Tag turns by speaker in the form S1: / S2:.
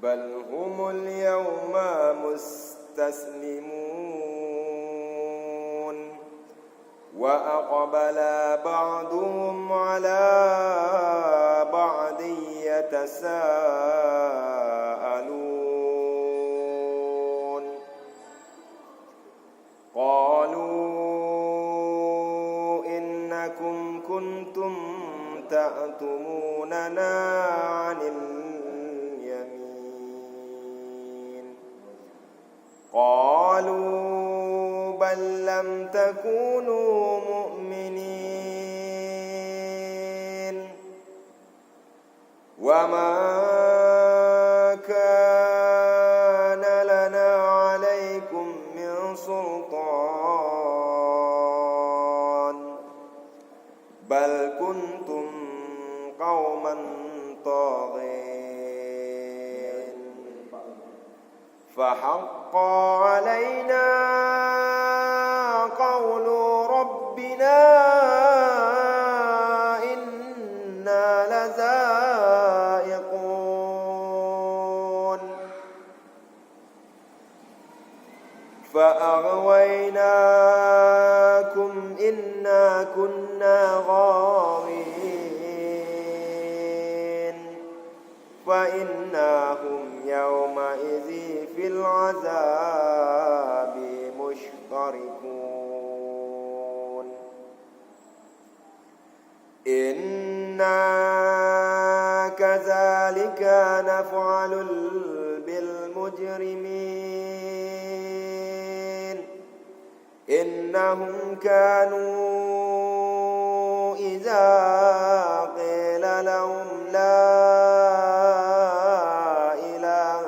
S1: بل هم اليوم مستسلمون وأقبل بعضهم على بعض يتساءلون قالوا إنكم كنتم تأتوننا عن اليمين قالوا بل لم تكونوا مؤمنين وما كان لنا عليكم من سلطان بل كنتم قوما طاغين فحق علينا قول ربنا إنا لذائقون فأغويناكم إنا كنا غاوين فإنهم يومئذ في العذاب مشتركون إنا كذلك نفعل بالمجرمين إنهم كانوا إذا قيل لهم لا إله